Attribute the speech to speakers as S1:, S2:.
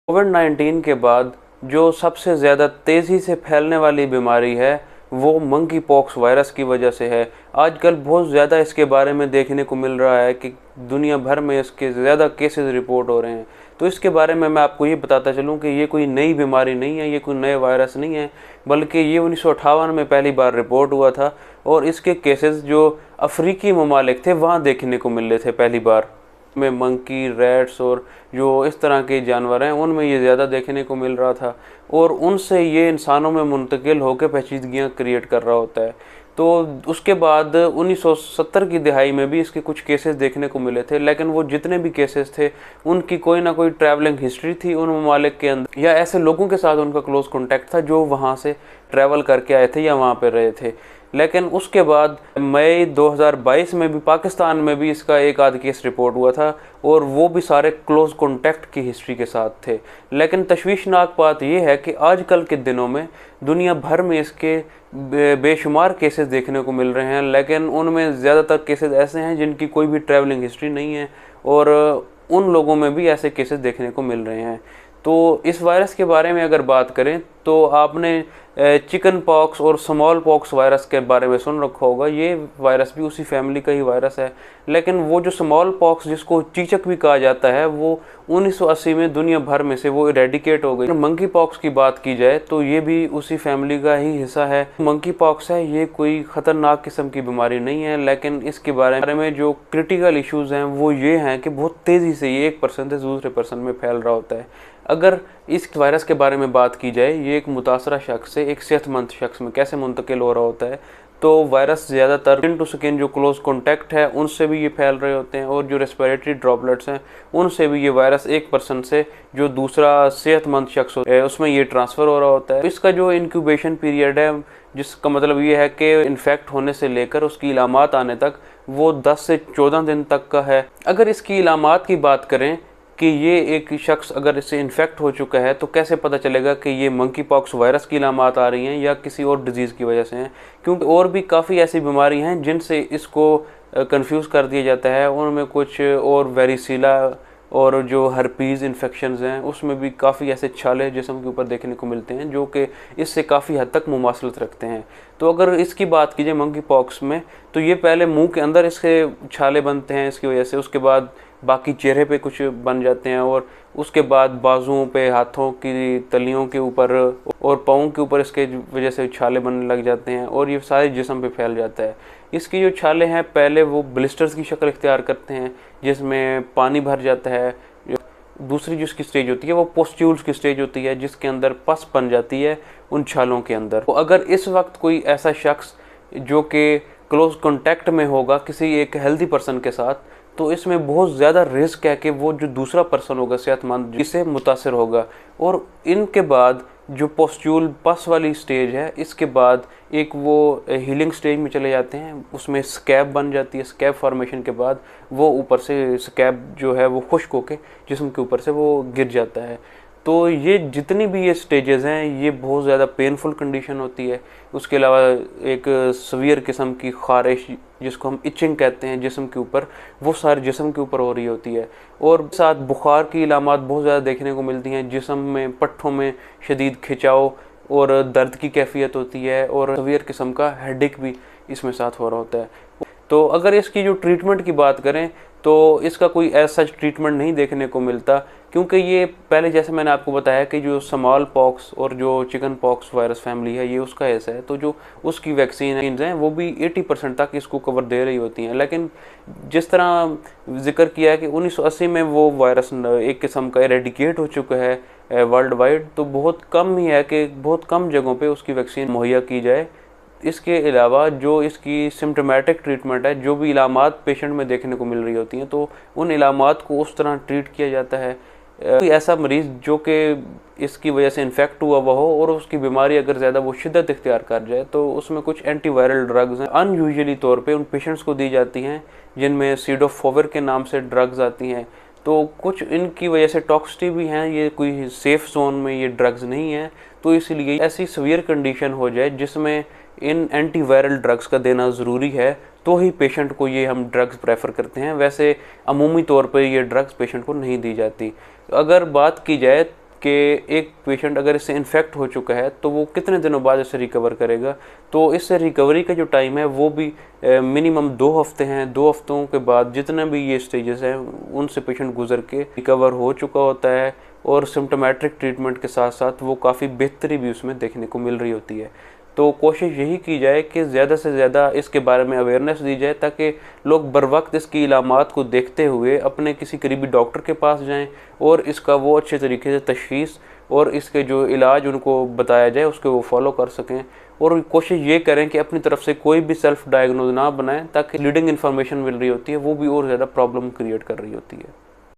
S1: कोविड-19 के बाद जो सबसे ज़्यादा तेज़ी से फैलने वाली बीमारी है वो मंकी पॉक्स वायरस की वजह से है। आजकल बहुत ज़्यादा इसके बारे में देखने को मिल रहा है कि दुनिया भर में इसके ज़्यादा केसेस रिपोर्ट हो रहे हैं। तो इसके बारे में मैं आपको ये बताता चलूँ कि ये कोई नई बीमारी नहीं है, ये कोई नए वायरस नहीं है, बल्कि ये 1958 में पहली बार रिपोर्ट हुआ था और इसके केसेस जो अफ्रीकी ममालिक थे वहाँ देखने को मिल रहे थे पहली बार। में मंकी, रैट्स और जो इस तरह के जानवर हैं उनमें ये ज़्यादा देखने को मिल रहा था और उनसे ये इंसानों में मुंतकिल होकर पेचीदगियाँ क्रिएट कर रहा होता है। तो उसके बाद 1970 की दिहाई में भी इसके कुछ केसेस देखने को मिले थे, लेकिन वो जितने भी केसेस थे उनकी कोई ना कोई ट्रैवलिंग हिस्ट्री थी उन ममालिक के अंदर, या ऐसे लोगों के साथ उनका क्लोज कॉन्टैक्ट था जो वहाँ से ट्रैवल करके आए थे या वहाँ पर रहे थे। लेकिन उसके बाद मई 2022 में भी पाकिस्तान में भी इसका एक आध केस रिपोर्ट हुआ था और वो भी सारे क्लोज कॉन्टैक्ट की हिस्ट्री के साथ थे। लेकिन तशवीशनाक बात यह है कि आजकल के दिनों में दुनिया भर में इसके बेशुमार केसेस देखने को मिल रहे हैं, लेकिन उनमें ज़्यादातर केसेस ऐसे हैं जिनकी कोई भी ट्रैवलिंग हिस्ट्री नहीं है और उन लोगों में भी ऐसे केसेस देखने को मिल रहे हैं। तो इस वायरस के बारे में अगर बात करें तो आपने चिकन पॉक्स और स्मॉल पॉक्स वायरस के बारे में सुन रखा होगा। ये वायरस भी उसी फैमिली का ही वायरस है, लेकिन वो जो स्मॉल पॉक्स जिसको चीचक भी कहा जाता है वो 1980 में दुनिया भर में से वो इरेडिकेट हो गई। मंकी पॉक्स की बात की जाए तो ये भी उसी फैमिली का ही हिस्सा है। मंकी पॉक्स है, ये कोई ख़तरनाक किस्म की बीमारी नहीं है, लेकिन इसके बारे में जो क्रिटिकल इश्यूज़ हैं वो ये हैं कि बहुत तेज़ी से ये एक पर्सन से दूसरे पर्सन में फैल रहा होता है। अगर इस वायरस के बारे में बात की जाए, ये एक मुतासरा शख्स से एक सेहतमंद शख्स में कैसे मुंतकिल हो रहा होता है, तो वायरस ज़्यादातर स्किन टू स्किन जो क्लोज कॉन्टैक्ट है उनसे भी ये फैल रहे होते हैं और जो रेस्पिरेटरी ड्रॉपलेट्स हैं उनसे भी ये वायरस एक पर्सन से जो दूसरा सेहतमंद शख्स है उसमें ये ट्रांसफ़र हो रहा होता है। इसका जो इंक्यूबेशन पीरियड है, जिसका मतलब ये है कि इन्फेक्ट होने से लेकर उसकी इलामात आने तक वो 10 से 14 दिन तक का है। अगर इसकी इलामात की बात करें कि ये एक शख्स अगर इससे इन्फेक्ट हो चुका है तो कैसे पता चलेगा कि ये मंकी पॉक्स वायरस की इलामात आ रही हैं या किसी और डिज़ीज़ की वजह से हैं, क्योंकि और भी काफ़ी ऐसी बीमारी हैं जिनसे इसको कंफ्यूज कर दिया जाता है। उनमें कुछ और वेरिसीला और जो हर्पीज़ इन्फेक्शंस हैं उसमें भी काफ़ी ऐसे छाले जिस्म के ऊपर देखने को मिलते हैं जो कि इससे काफ़ी हद तक मुमासलत रखते हैं। तो अगर इसकी बात की जाए मंकी पॉक्स में, तो ये पहले मुंह के अंदर इसके छाले बनते हैं इसकी वजह से, उसके बाद बाकी चेहरे पे कुछ बन जाते हैं और उसके बाद बाजुओं पे, हाथों की तलियों के ऊपर और पाँव के ऊपर इसके वजह से छाले बनने लग जाते हैं और ये सारे जिस्म पे फैल जाता है। इसकी जो छाले हैं पहले वो ब्लिस्टर्स की शक्ल इख्तियार करते हैं जिसमें पानी भर जाता है। दूसरी जो इसकी स्टेज होती है वो पोस्ट्यूल्स की स्टेज होती है जिसके अंदर पस बन जाती है उन छालों के अंदर। तो अगर इस वक्त कोई ऐसा शख्स जो कि क्लोज कॉन्टैक्ट में होगा किसी एक हेल्दी पर्सन के साथ, तो इसमें बहुत ज़्यादा रिस्क है कि वो जो दूसरा पर्सन होगा सेहतमंद इससे मुतासर होगा। और इनके बाद जो पोस्ट्यूल पस वाली स्टेज है, इसके बाद एक वो हीलिंग स्टेज में चले जाते हैं, उसमें स्कैब बन जाती है। स्कैब फॉर्मेशन के बाद वो ऊपर से स्कैब जो है वो खुश्क होके जिस्म के ऊपर से वो गिर जाता है। तो ये जितनी भी ये स्टेजेस हैं ये बहुत ज़्यादा पेनफुल कंडीशन होती है। उसके अलावा एक सवियर किस्म की ख़ारिश जिसको हम इचिंग कहते हैं जिस्म के ऊपर, वो सारे जिस्म के ऊपर हो रही होती है और साथ बुखार की इलामात बहुत ज़्यादा देखने को मिलती हैं। जिस्म में पट्ठों में शदीद खिंचाव और दर्द की कैफियत होती है और सवियर किस्म का हेडेक भी इसमें साथ हो रहा होता है। तो अगर इसकी जो ट्रीटमेंट की बात करें तो इसका कोई ऐसा ट्रीटमेंट नहीं देखने को मिलता, क्योंकि ये पहले जैसे मैंने आपको बताया कि जो स्मॉल पॉक्स और जो चिकन पॉक्स वायरस फैमिली है ये उसका हिस्सा है, तो जो उसकी वैक्सीन हैं वो भी 80% तक इसको कवर दे रही होती हैं। लेकिन जिस तरह जिक्र किया है कि 1980 में वो वायरस एक किस्म का इरेडिकेट हो चुका है वर्ल्ड वाइड, तो बहुत कम ही है कि बहुत कम जगहों पर उसकी वैक्सीन मुहैया की जाए। इसके अलावा जो इसकी सिम्टोमेटिक ट्रीटमेंट है, जो भी इलामात पेशेंट में देखने को मिल रही होती हैं, तो उन इलामात को उस तरह ट्रीट किया जाता है। कोई ऐसा मरीज़ जो कि इसकी वजह से इन्फेक्ट हुआ हो और उसकी बीमारी अगर ज़्यादा वो शिद्दत इख्तियार कर जाए तो उसमें कुछ एंटीवायरल ड्रग्स हैं अनयूजुअली तौर पे उन पेशेंट्स को दी जाती हैं, जिनमें सीडोफोविर के नाम से ड्रग्स आती हैं। तो कुछ इनकी वजह से टॉक्सिटी भी हैं, ये कोई सेफ़ जोन में ये ड्रग्स नहीं है। तो इसलिए ऐसी सीवियर कंडीशन हो जाए जिसमें इन एंटीवायरल ड्रग्स का देना ज़रूरी है तो ही पेशेंट को ये हम ड्रग्स प्रेफर करते हैं। वैसे अमूमी तौर पर ये ड्रग्स पेशेंट को नहीं दी जाती। अगर बात की जाए कि एक पेशेंट अगर इससे इन्फेक्ट हो चुका है तो वो कितने दिनों बाद इससे रिकवर करेगा। तो इससे रिकवरी का जो टाइम है वो भी मिनिमम 2 हफ्ते हैं। 2 हफ्तों के बाद जितने भी ये स्टेजेस हैं उनसे पेशेंट गुजर के रिकवर हो चुका होता है और सिम्टोमेट्रिक ट्रीटमेंट के साथ साथ वो काफ़ी बेहतरी भी उसमें देखने को मिल रही होती है। तो कोशिश यही की जाए कि ज़्यादा से ज़्यादा इसके बारे में अवेयरनेस दी जाए ताकि लोग बर वक्त इसकी इलामात को देखते हुए अपने किसी करीबी डॉक्टर के पास जाएं और इसका वो अच्छे तरीके से तशख़ीस और इसके जो इलाज उनको बताया जाए उसके वो फॉलो कर सकें। और कोशिश ये करें कि अपनी तरफ से कोई भी सेल्फ डायग्नोज ना बनाएं ताकि लीडिंग इन्फॉर्मेशन मिल रही होती है वो भी और ज़्यादा प्रॉब्लम क्रिएट कर रही होती है।